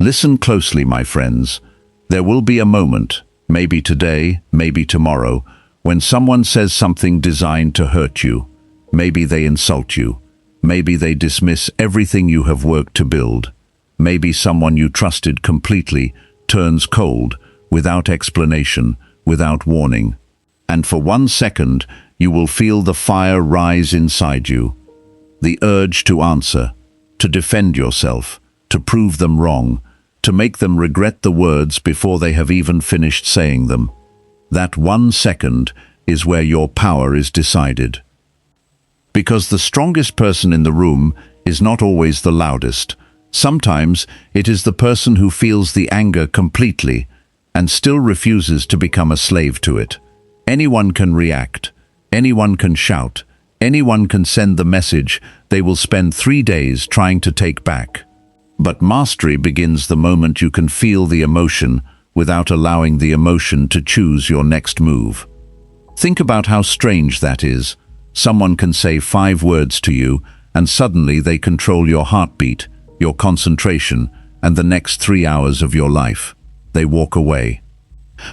Listen closely, my friends. There will be a moment, maybe today, maybe tomorrow, when someone says something designed to hurt you. Maybe they insult you. Maybe they dismiss everything you have worked to build. Maybe someone you trusted completely turns cold, without explanation, without warning. And for 1 second, you will feel the fire rise inside you. The urge to answer, to defend yourself, to prove them wrong, to make them regret the words before they have even finished saying them. That 1 second is where your power is decided. Because the strongest person in the room is not always the loudest. Sometimes it is the person who feels the anger completely and still refuses to become a slave to it. Anyone can react. Anyone can shout. Anyone can send the message they will spend 3 days trying to take back. But mastery begins the moment you can feel the emotion without allowing the emotion to choose your next move. Think about how strange that is. Someone can say 5 words to you, and suddenly they control your heartbeat, your concentration, and the next 3 hours of your life. They walk away.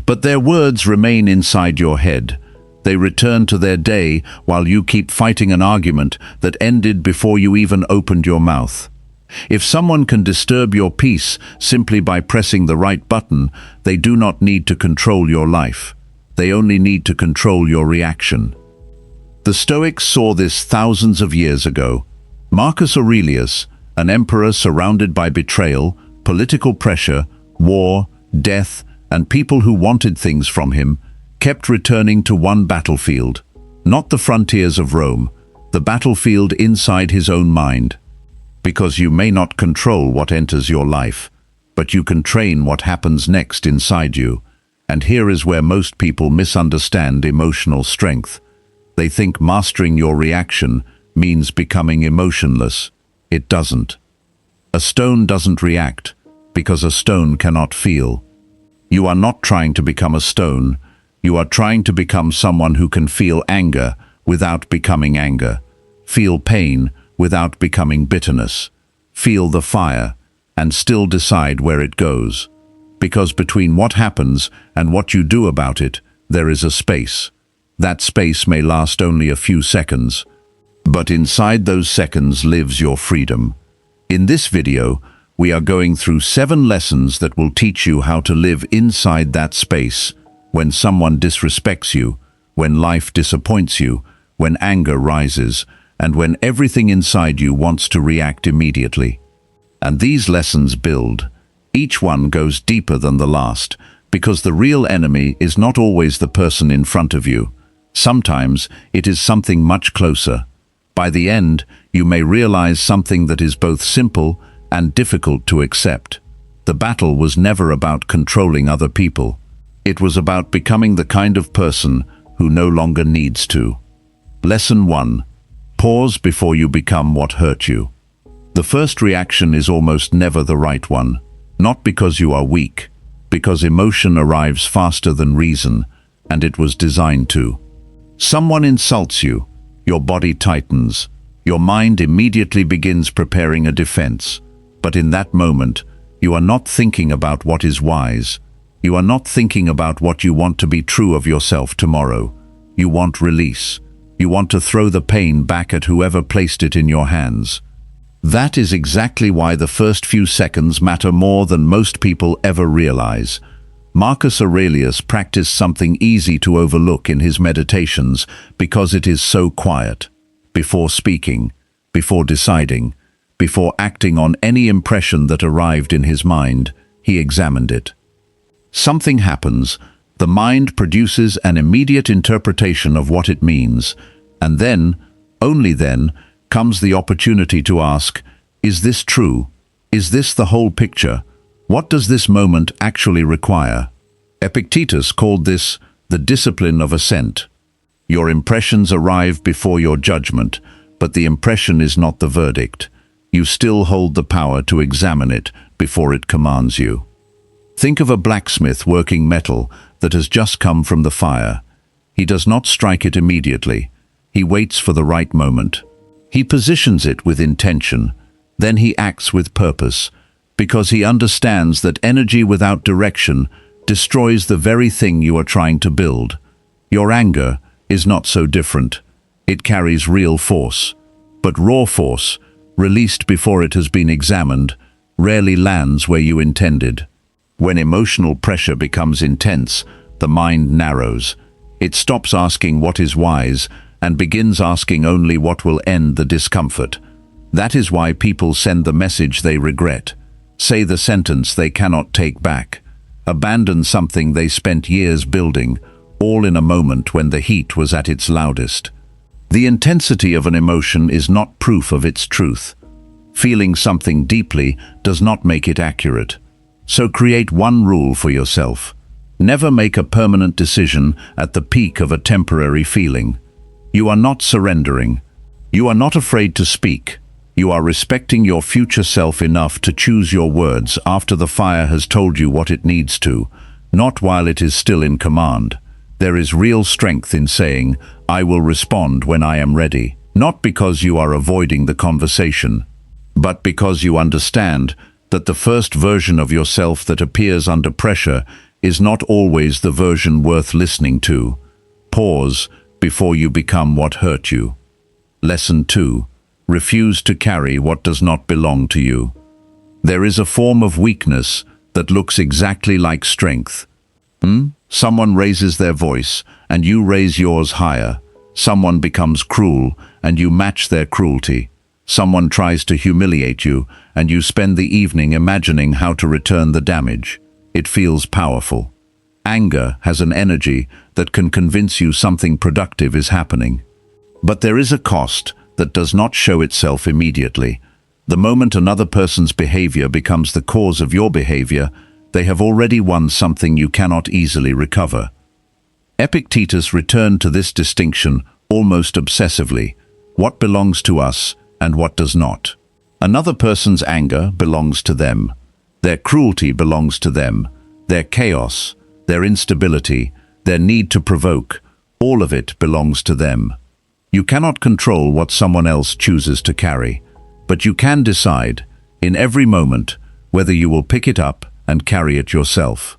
But their words remain inside your head. They return to their day while you keep fighting an argument that ended before you even opened your mouth. If someone can disturb your peace simply by pressing the right button, they do not need to control your life. They only need to control your reaction. The Stoics saw this thousands of years ago. Marcus Aurelius, an emperor surrounded by betrayal, political pressure, war, death, and people who wanted things from him, kept returning to one battlefield, not the frontiers of Rome, the battlefield inside his own mind. Because you may not control what enters your life, but you can train what happens next inside you. And here is where most people misunderstand emotional strength. They think mastering your reaction means becoming emotionless. It doesn't. A stone doesn't react because a stone cannot feel. You are not trying to become a stone. You are trying to become someone who can feel anger without becoming anger, feel pain without becoming bitterness, feel the fire and still decide where it goes. Because between what happens and what you do about it, there is a space. That space may last only a few seconds, but inside those seconds lives your freedom. In this video, we are going through 7 lessons that will teach you how to live inside that space when someone disrespects you, when life disappoints you, when anger rises, and when everything inside you wants to react immediately. And these lessons build. Each one goes deeper than the last, because the real enemy is not always the person in front of you. Sometimes it is something much closer. By the end, you may realize something that is both simple and difficult to accept. The battle was never about controlling other people. It was about becoming the kind of person who no longer needs to. Lesson 1. Pause before you become what hurt you. The first reaction is almost never the right one. Not because you are weak, because emotion arrives faster than reason, and it was designed to. Someone insults you, your body tightens, your mind immediately begins preparing a defense. But in that moment, you are not thinking about what is wise. You are not thinking about what you want to be true of yourself tomorrow. You want release. You want to throw the pain back at whoever placed it in your hands. That is exactly why the first few seconds matter more than most people ever realize. Marcus Aurelius practiced something easy to overlook in his meditations because it is so quiet. Before speaking, before deciding, before acting on any impression that arrived in his mind, he examined it. Something happens. The mind produces an immediate interpretation of what it means, and then, only then, comes the opportunity to ask, is this true? Is this the whole picture? What does this moment actually require? Epictetus called this the discipline of assent. Your impressions arrive before your judgment, but the impression is not the verdict. You still hold the power to examine it before it commands you. Think of a blacksmith working metal that has just come from the fire. He does not strike it immediately. He waits for the right moment. He positions it with intention. Then he acts with purpose. because he understands that energy without direction destroys the very thing you are trying to build. Your anger is not so different. It carries real force. But raw force, released before it has been examined, rarely lands where you intended. When emotional pressure becomes intense, the mind narrows. It stops asking what is wise and begins asking only what will end the discomfort. That is why people send the message they regret, say the sentence they cannot take back, abandon something they spent years building, all in a moment when the heat was at its loudest. The intensity of an emotion is not proof of its truth. Feeling something deeply does not make it accurate. So create one rule for yourself. Never make a permanent decision at the peak of a temporary feeling. You are not surrendering. You are not afraid to speak. You are respecting your future self enough to choose your words after the fire has told you what it needs to, not while it is still in command. There is real strength in saying, "I will respond when I am ready," not because you are avoiding the conversation, but because you understand that the first version of yourself that appears under pressure is not always the version worth listening to. Pause before you become what hurt you. Lesson 2. Refuse to carry what does not belong to you. There is a form of weakness that looks exactly like strength. Someone raises their voice, and you raise yours higher. Someone becomes cruel, and you match their cruelty. Someone tries to humiliate you, and you spend the evening imagining how to return the damage. It feels powerful. Anger has an energy that can convince you something productive is happening. But there is a cost that does not show itself immediately. The moment another person's behavior becomes the cause of your behavior, they have already won something you cannot easily recover. Epictetus returned to this distinction almost obsessively: what belongs to us and what does not. Another person's anger belongs to them. Their cruelty belongs to them. Their chaos, their instability, their need to provoke, all of it belongs to them. You cannot control what someone else chooses to carry, but you can decide, in every moment, whether you will pick it up and carry it yourself.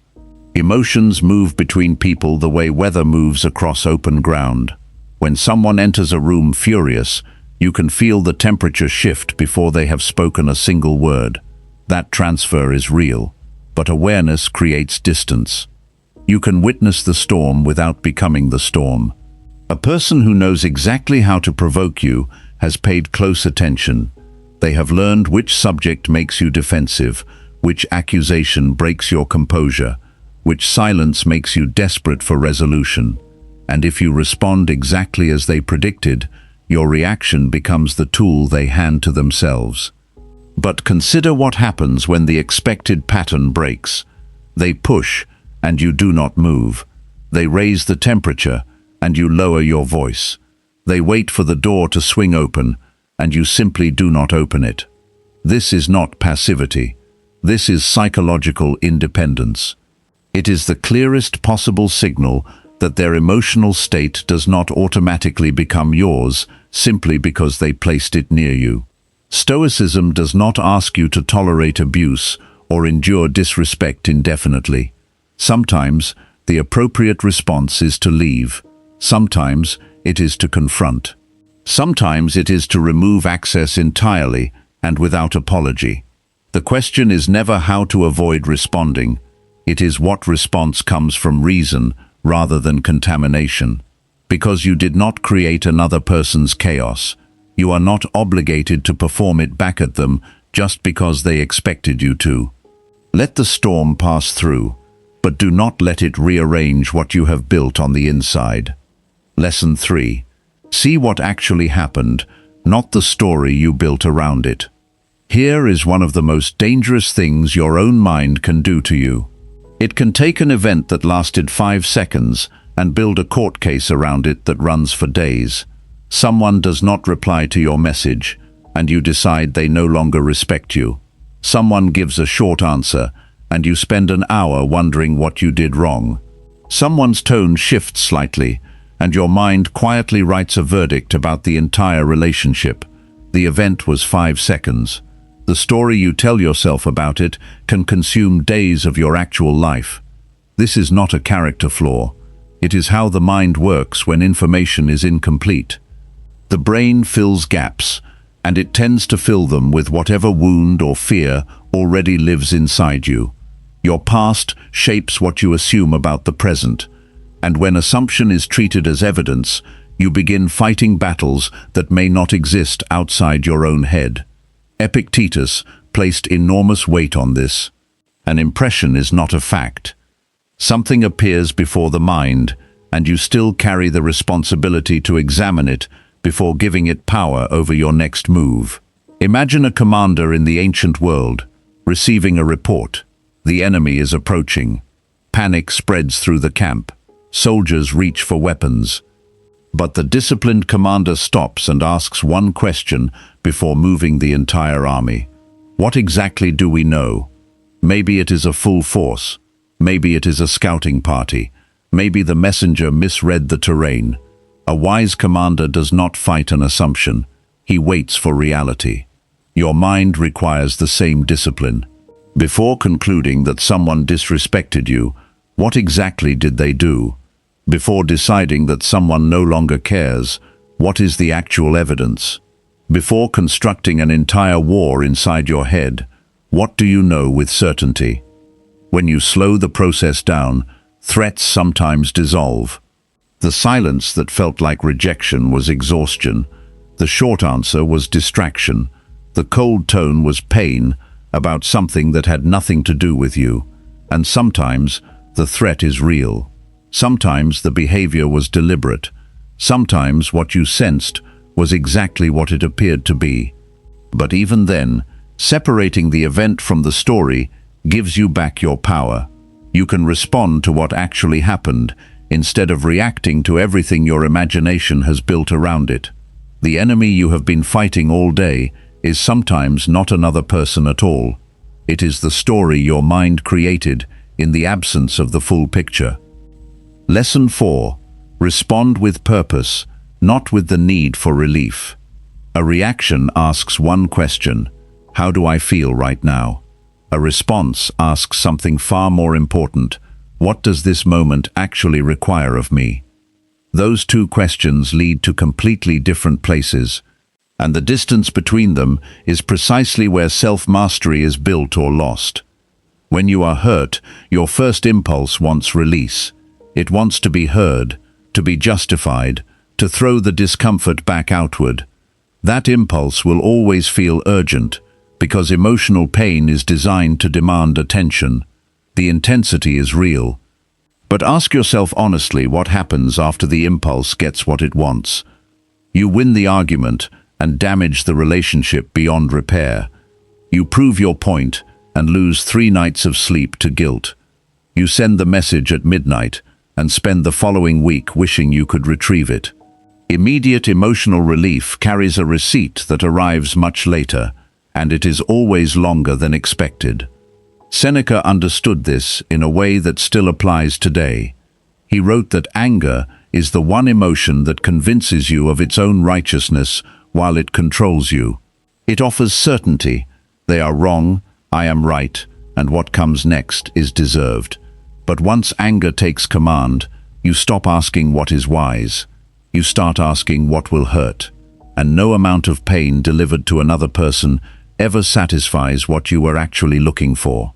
Emotions move between people the way weather moves across open ground. When someone enters a room furious, you can feel the temperature shift before they have spoken a single word. That transfer is real, but awareness creates distance. You can witness the storm without becoming the storm. A person who knows exactly how to provoke you has paid close attention. They have learned which subject makes you defensive, which accusation breaks your composure, which silence makes you desperate for resolution. And if you respond exactly as they predicted, your reaction becomes the tool they hand to themselves. But consider what happens when the expected pattern breaks. They push, and you do not move. They raise the temperature, and you lower your voice. They wait for the door to swing open, and you simply do not open it. This is not passivity. This is psychological independence. It is the clearest possible signal that their emotional state does not automatically become yours simply because they placed it near you. Stoicism does not ask you to tolerate abuse or endure disrespect indefinitely. Sometimes the appropriate response is to leave. Sometimes it is to confront. Sometimes it is to remove access entirely and without apology. The question is never how to avoid responding. It is what response comes from reason rather than contamination. Because you did not create another person's chaos, you are not obligated to perform it back at them just because they expected you to. Let the storm pass through, but do not let it rearrange what you have built on the inside. Lesson 3. See what actually happened, not the story you built around it. Here is one of the most dangerous things your own mind can do to you. It can take an event that lasted 5 seconds and build a court case around it that runs for days. Someone does not reply to your message, and you decide they no longer respect you. Someone gives a short answer, and you spend an hour wondering what you did wrong. Someone's tone shifts slightly, and your mind quietly writes a verdict about the entire relationship. The event was 5 seconds. The story you tell yourself about it can consume days of your actual life. This is not a character flaw. It is how the mind works when information is incomplete. The brain fills gaps, and it tends to fill them with whatever wound or fear already lives inside you. Your past shapes what you assume about the present, and when assumption is treated as evidence, you begin fighting battles that may not exist outside your own head. Epictetus placed enormous weight on this. An impression is not a fact. Something appears before the mind, and you still carry the responsibility to examine it before giving it power over your next move. Imagine a commander in the ancient world, receiving a report. The enemy is approaching. Panic spreads through the camp. Soldiers reach for weapons. But the disciplined commander stops and asks one question before moving the entire army. What exactly do we know? Maybe it is a full force. Maybe it is a scouting party. Maybe the messenger misread the terrain. A wise commander does not fight an assumption. He waits for reality. Your mind requires the same discipline. Before concluding that someone disrespected you, what exactly did they do? Before deciding that someone no longer cares, what is the actual evidence? Before constructing an entire war inside your head, what do you know with certainty? When you slow the process down, threats sometimes dissolve. The silence that felt like rejection was exhaustion. The short answer was distraction. The cold tone was pain about something that had nothing to do with you. And sometimes the threat is real. Sometimes the behavior was deliberate. Sometimes what you sensed was exactly what it appeared to be. But even then, separating the event from the story gives you back your power. You can respond to what actually happened instead of reacting to everything your imagination has built around it. The enemy you have been fighting all day is sometimes not another person at all. It is the story your mind created in the absence of the full picture. Lesson 4. Respond with purpose, not with the need for relief. A reaction asks one question: how do I feel right now? A response asks something far more important: what does this moment actually require of me? Those two questions lead to completely different places, and the distance between them is precisely where self-mastery is built or lost. When you are hurt, your first impulse wants release. It wants to be heard, to be justified, to throw the discomfort back outward. That impulse will always feel urgent, because emotional pain is designed to demand attention. The intensity is real. But ask yourself honestly what happens after the impulse gets what it wants. You win the argument and damage the relationship beyond repair. You prove your point and lose 3 nights of sleep to guilt. You send the message at midnight and spend the following week wishing you could retrieve it. Immediate emotional relief carries a receipt that arrives much later, and it is always longer than expected. Seneca understood this in a way that still applies today. He wrote that anger is the one emotion that convinces you of its own righteousness while it controls you. It offers certainty: they are wrong, I am right, and what comes next is deserved. But once anger takes command, you stop asking what is wise. You start asking what will hurt, and no amount of pain delivered to another person ever satisfies what you were actually looking for.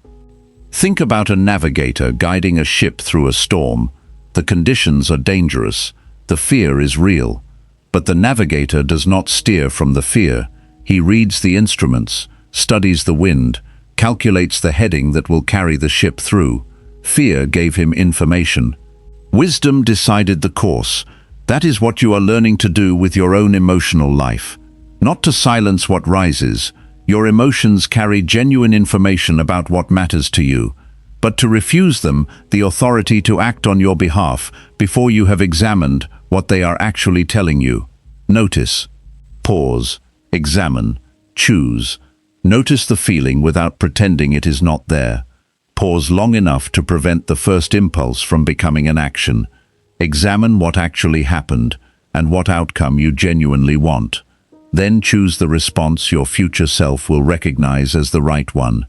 Think about a navigator guiding a ship through a storm. The conditions are dangerous. The fear is real. But the navigator does not steer from the fear. He reads the instruments, studies the wind, calculates the heading that will carry the ship through. Fear gave him information. Wisdom decided the course. That is what you are learning to do with your own emotional life. Not to silence what rises. Your emotions carry genuine information about what matters to you, but to refuse them the authority to act on your behalf before you have examined what they are actually telling you. Notice, pause, examine, choose. Notice the feeling without pretending it is not there. Pause long enough to prevent the first impulse from becoming an action. Examine what actually happened and what outcome you genuinely want. Then choose the response your future self will recognize as the right one.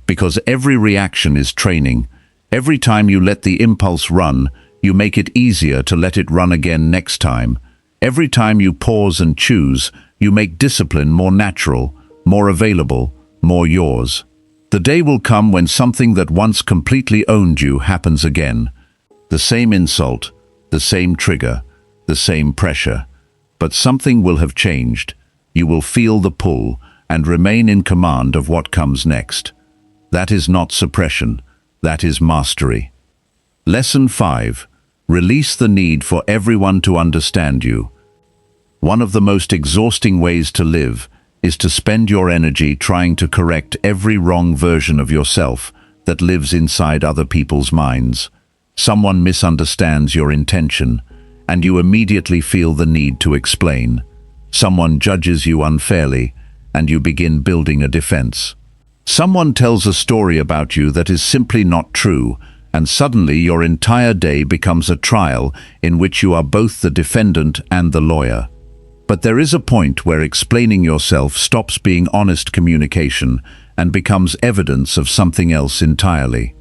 Because every reaction is training. Every time you let the impulse run, you make it easier to let it run again next time. Every time you pause and choose, you make discipline more natural, more available, more yours. The day will come when something that once completely owned you happens again. The same insult, the same trigger, the same pressure. But something will have changed. You will feel the pull and remain in command of what comes next. That is not suppression. That is mastery. Lesson 5. Release the need for everyone to understand you. One of the most exhausting ways to live is to spend your energy trying to correct every wrong version of yourself that lives inside other people's minds. Someone misunderstands your intention, and you immediately feel the need to explain. Someone judges you unfairly, and you begin building a defense. Someone tells a story about you that is simply not true, and suddenly your entire day becomes a trial in which you are both the defendant and the lawyer. But there is a point where explaining yourself stops being honest communication and becomes evidence of something else entirely.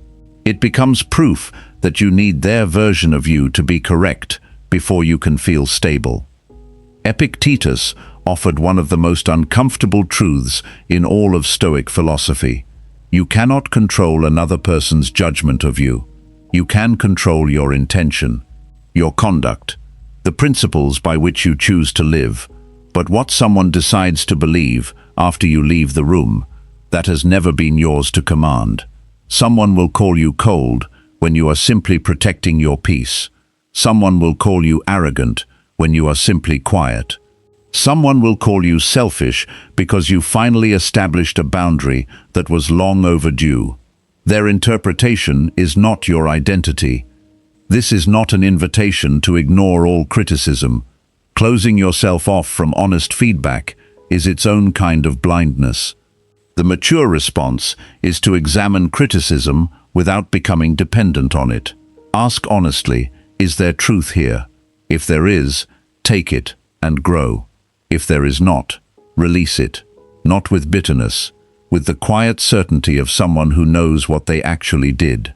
It becomes proof that you need their version of you to be correct before you can feel stable. Epictetus offered one of the most uncomfortable truths in all of Stoic philosophy. You cannot control another person's judgment of you. You can control your intention, your conduct, the principles by which you choose to live. But what someone decides to believe after you leave the room, that has never been yours to command. Someone will call you cold when you are simply protecting your peace. Someone will call you arrogant when you are simply quiet. Someone will call you selfish because you finally established a boundary that was long overdue. Their interpretation is not your identity. This is not an invitation to ignore all criticism. Closing yourself off from honest feedback is its own kind of blindness. The mature response is to examine criticism without becoming dependent on it. Ask honestly, is there truth here? If there is, take it and grow. If there is not, release it, not with bitterness, with the quiet certainty of someone who knows what they actually did.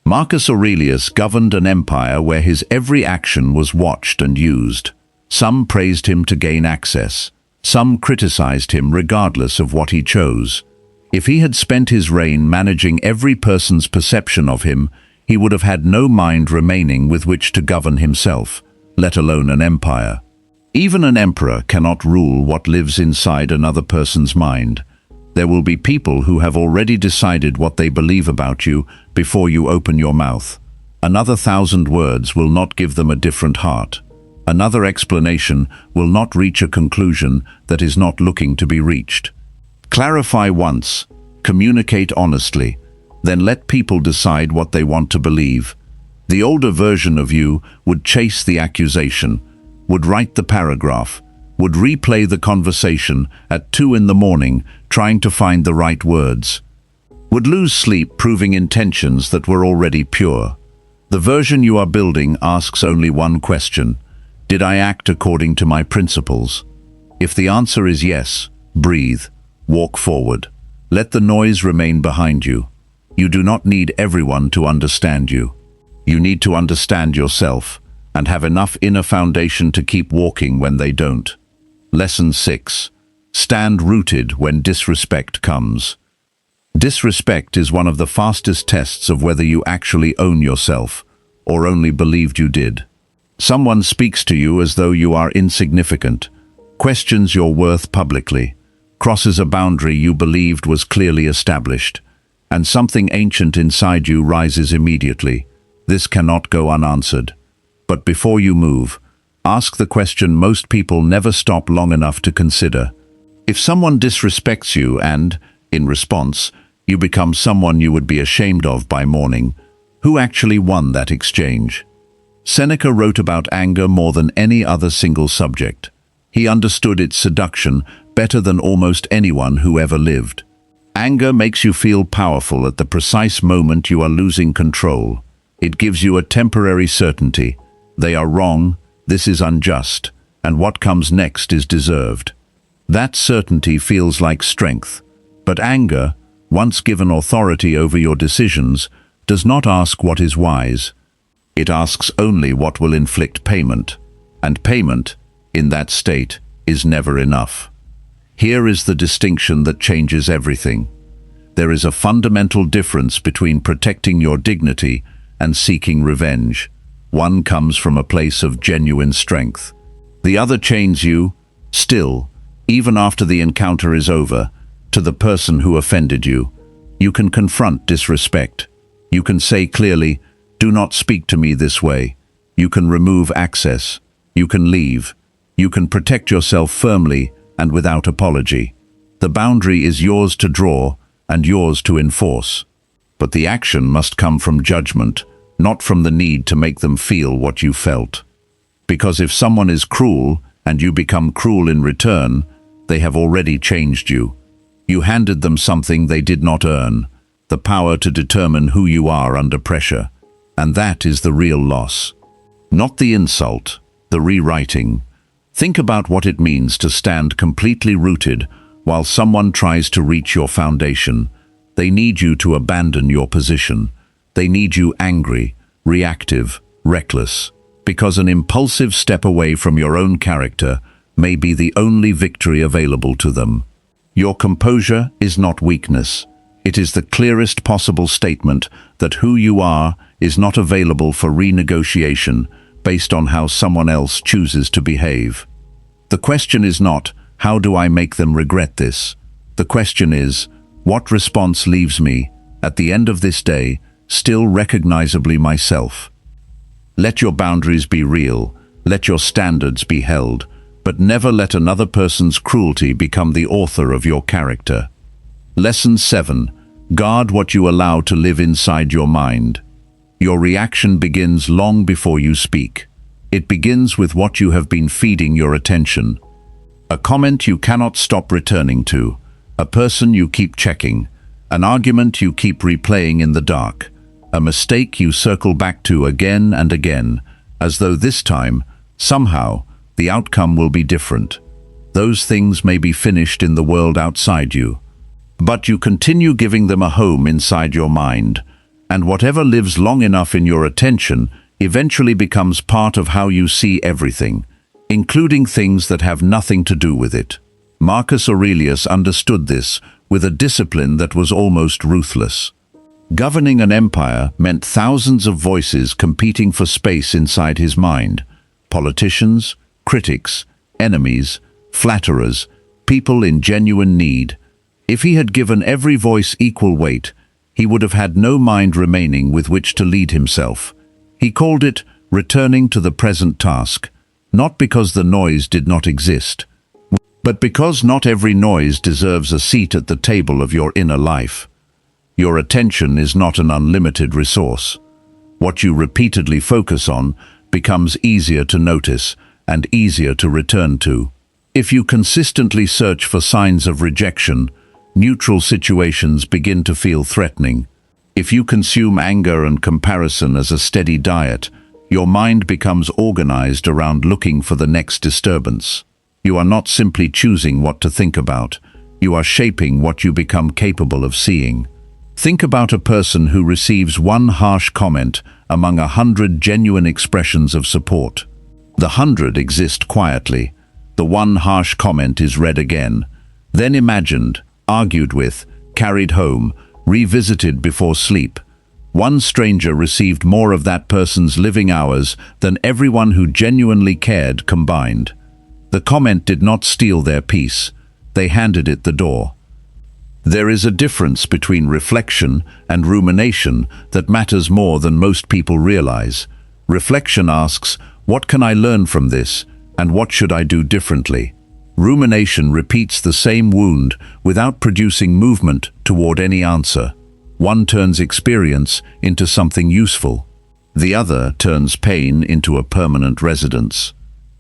Marcus Aurelius governed an empire where his every action was watched and used. Some praised him to gain access. Some criticized him regardless of what he chose. If he had spent his reign managing every person's perception of him, he would have had no mind remaining with which to govern himself, let alone an empire. Even an emperor cannot rule what lives inside another person's mind. There will be people who have already decided what they believe about you before you open your mouth. Another 1,000 words will not give them a different heart. Another explanation will not reach a conclusion that is not looking to be reached. Clarify once, communicate honestly, then let people decide what they want to believe. The older version of you would chase the accusation, would write the paragraph, would replay the conversation at 2 in the morning trying to find the right words, would lose sleep proving intentions that were already pure. The version you are building asks only one question: did I act according to my principles? If the answer is yes, breathe, walk forward. Let the noise remain behind you. You do not need everyone to understand you. You need to understand yourself and have enough inner foundation to keep walking when they don't. Lesson 6. Stand rooted when disrespect comes. Disrespect is one of the fastest tests of whether you actually own yourself or only believed you did. Someone speaks to you as though you are insignificant, questions your worth publicly, crosses a boundary you believed was clearly established, and something ancient inside you rises immediately. This cannot go unanswered. But before you move, ask the question most people never stop long enough to consider. If someone disrespects you and, in response, you become someone you would be ashamed of by morning, who actually won that exchange? Seneca wrote about anger more than any other single subject. He understood its seduction better than almost anyone who ever lived. Anger makes you feel powerful at the precise moment you are losing control. It gives you a temporary certainty. They are wrong, this is unjust, and what comes next is deserved. That certainty feels like strength. But anger, once given authority over your decisions, does not ask what is wise. It asks only what will inflict payment. And payment, in that state, is never enough. Here is the distinction that changes everything. There is a fundamental difference between protecting your dignity and seeking revenge. One comes from a place of genuine strength. The other chains you, still, even after the encounter is over, to the person who offended you. You can confront disrespect. You can say clearly, "Do not speak to me this way." You can remove access. You can leave. You can protect yourself firmly and without apology. The boundary is yours to draw and yours to enforce. But the action must come from judgment, not from the need to make them feel what you felt. Because if someone is cruel and you become cruel in return, they have already changed you. You handed them something they did not earn, the power to determine who you are under pressure. And that is the real loss. Not the insult, the rewriting. Think about what it means to stand completely rooted while someone tries to reach your foundation. They need you to abandon your position. They need you angry, reactive, reckless, because an impulsive step away from your own character may be the only victory available to them. Your composure is not weakness. It is the clearest possible statement that who you are is not available for renegotiation based on how someone else chooses to behave. The question is not, how do I make them regret this? The question is, what response leaves me, at the end of this day, still recognizably myself? Let your boundaries be real, let your standards be held, but never let another person's cruelty become the author of your character. Lesson 7. Guard what you allow to live inside your mind. Your reaction begins long before you speak. It begins with what you have been feeding your attention. A comment you cannot stop returning to, a person you keep checking, an argument you keep replaying in the dark, a mistake you circle back to again and again, as though this time, somehow, the outcome will be different. Those things may be finished in the world outside you, but you continue giving them a home inside your mind, and whatever lives long enough in your attention eventually becomes part of how you see everything, including things that have nothing to do with it. Marcus Aurelius understood this with a discipline that was almost ruthless. Governing an empire meant thousands of voices competing for space inside his mind. Politicians, critics, enemies, flatterers, people in genuine need. If he had given every voice equal weight, he would have had no mind remaining with which to lead himself. He called it returning to the present task, not because the noise did not exist, but because not every noise deserves a seat at the table of your inner life. Your attention is not an unlimited resource. What you repeatedly focus on becomes easier to notice and easier to return to. If you consistently search for signs of rejection, neutral situations begin to feel threatening. If you consume anger and comparison as a steady diet, your mind becomes organized around looking for the next disturbance. You are not simply choosing what to think about, you are shaping what you become capable of seeing. Think about a person who receives one harsh comment among 100 genuine expressions of support. The 100 exist quietly. The one harsh comment is read again, then imagined, argued with, carried home, revisited before sleep. One stranger received more of that person's living hours than everyone who genuinely cared combined. The comment did not steal their peace. They handed it the door. There is a difference between reflection and rumination that matters more than most people realize. Reflection asks, what can I learn from this, and what should I do differently? Rumination repeats the same wound without producing movement toward any answer. One turns experience into something useful. The other turns pain into a permanent residence.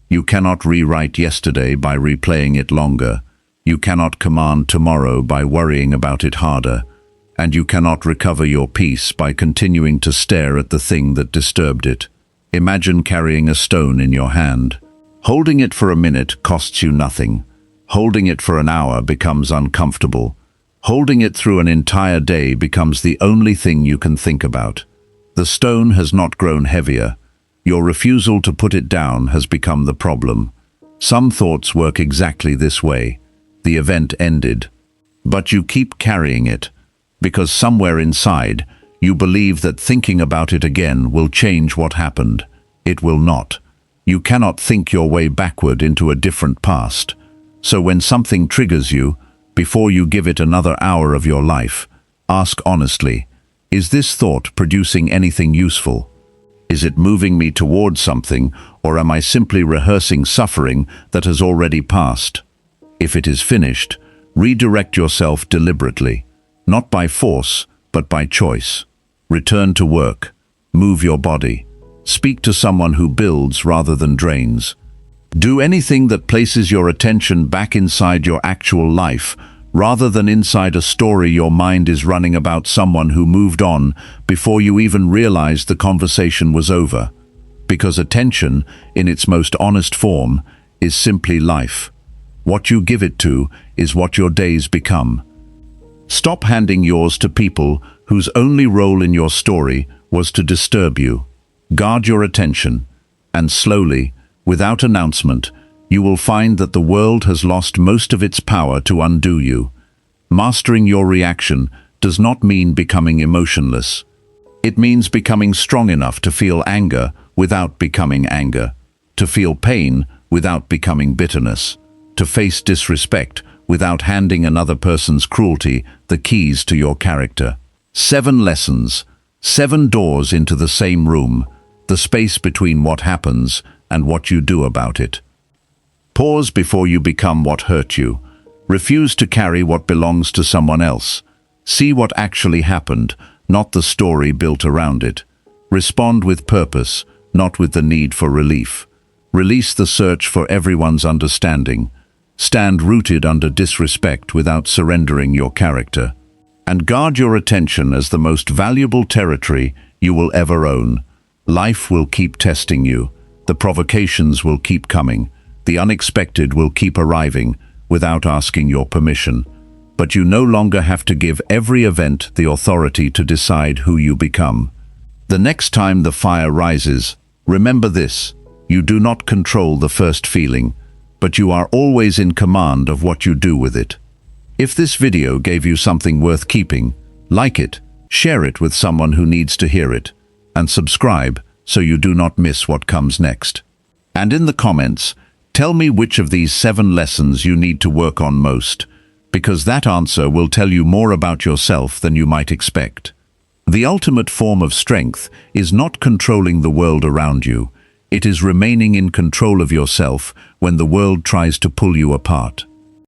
You cannot rewrite yesterday by replaying it longer. You cannot command tomorrow by worrying about it harder. And you cannot recover your peace by continuing to stare at the thing that disturbed it. Imagine carrying a stone in your hand. Holding it for a minute costs you nothing. Holding it for an hour becomes uncomfortable. Holding it through an entire day becomes the only thing you can think about. The stone has not grown heavier. Your refusal to put it down has become the problem. Some thoughts work exactly this way. The event ended. But you keep carrying it, because somewhere inside, you believe that thinking about it again will change what happened. It will not. You cannot think your way backward into a different past. So when something triggers you, before you give it another hour of your life, ask honestly, is this thought producing anything useful? Is it moving me towards something, or am I simply rehearsing suffering that has already passed? If it is finished, redirect yourself deliberately, not by force, but by choice. Return to work. Move your body. Speak to someone who builds rather than drains. Do anything that places your attention back inside your actual life, rather than inside a story your mind is running about someone who moved on before you even realized the conversation was over. Because attention, in its most honest form, is simply life. What you give it to is what your days become. Stop handing yours to people whose only role in your story was to disturb you. Guard your attention, and slowly, without announcement, you will find that the world has lost most of its power to undo you. Mastering your reaction does not mean becoming emotionless. It means becoming strong enough to feel anger without becoming anger, to feel pain without becoming bitterness, to face disrespect without handing another person's cruelty the keys to your character. 7 lessons, 7 doors into the same room, the space between what happens and what you do about it. Pause before you become what hurt you. Refuse to carry what belongs to someone else. See what actually happened, not the story built around it. Respond with purpose, not with the need for relief. Release the search for everyone's understanding. Stand rooted under disrespect without surrendering your character. And guard your attention as the most valuable territory you will ever own. Life will keep testing you. The provocations will keep coming. The unexpected will keep arriving without asking your permission. But you no longer have to give every event the authority to decide who you become. The next time the fire rises, remember this: you do not control the first feeling, but you are always in command of what you do with it. If this video gave you something worth keeping, like it, share it with someone who needs to hear it, and subscribe so you do not miss what comes next. And in the comments, tell me which of these 7 lessons you need to work on most, because that answer will tell you more about yourself than you might expect. The ultimate form of strength is not controlling the world around you. It is remaining in control of yourself when the world tries to pull you apart.